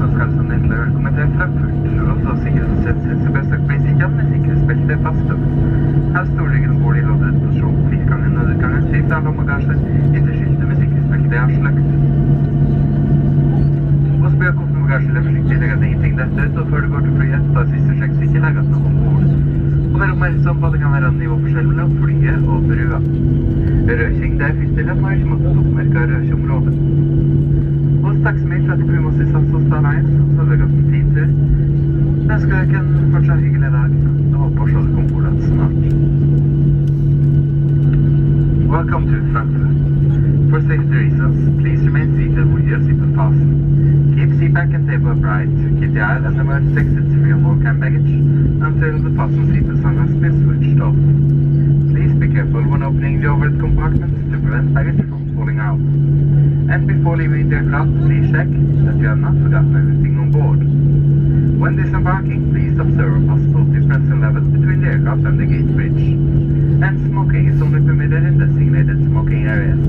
hälsoskansen välkommen till Frankfurt. Och då sikkerhetssettet så besøk blir sikkert med sikkerhetsbeltet fastet. Her står regelen går i lådet på sjå, firgangen, nødutgangen, skift av lommegasjer, interskiltet med sikkerhetsbeltet er sløkt. Og spør koffebagasjer er forsiktig legger det ingenting dette ut, og før du går til flyet, da siste sjekk så ikke legger noe ombord. Og vær oppmerksom på at det kan være nivåforskjell mellom flyet og brua. Røkjeng, det er først til at man ikke måtte oppmerke røkjeområdet. Og takk så mye for at du blir med oss i SAS og Starlines, så det er godt en fin tur. Jeg ønsker deg en fortsatt hyggelig dag, og håper å se deg om bordet snart. Welcome to Frankfurt. For safety reasons, please remain seated with your seatbelt fastened. Keep seat back and table upright. Keep the aisle and emergency exits free of all hand baggage until the fasten seatbelt sign has been switched off. Please be careful when opening the overhead compartment to prevent baggage from falling out. And before leaving the aircraft, please check that you have not forgotten anything on board. When disembarking, please observe a possible difference in level between the aircraft and the gate bridge. And smoking is only permitted in designated smoking areas.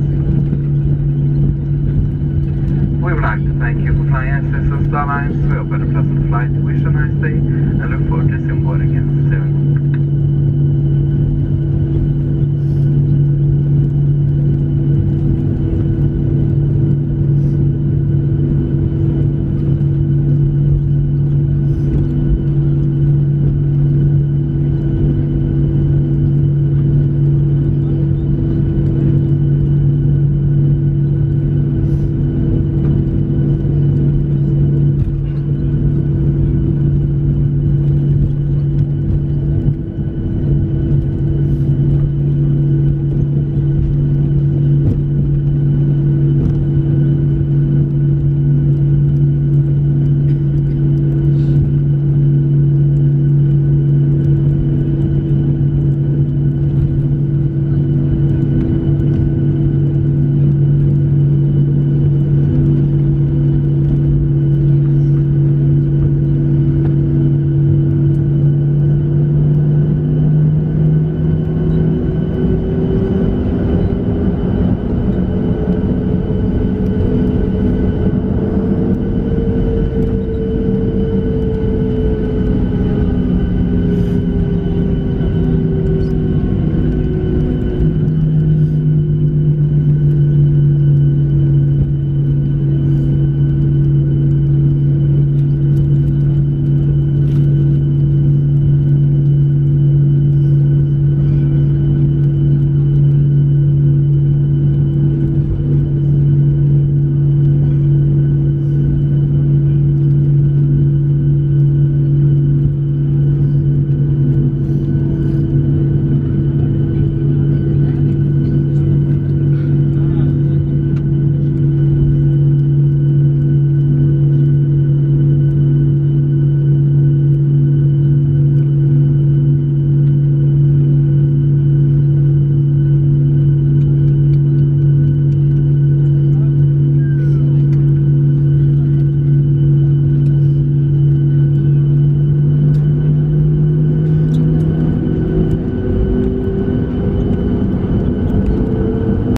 We would like to thank you for flying SAS and Starlines. We hope you had a pleasant flight, wish you a nice day, and look forward to seeing you again soon.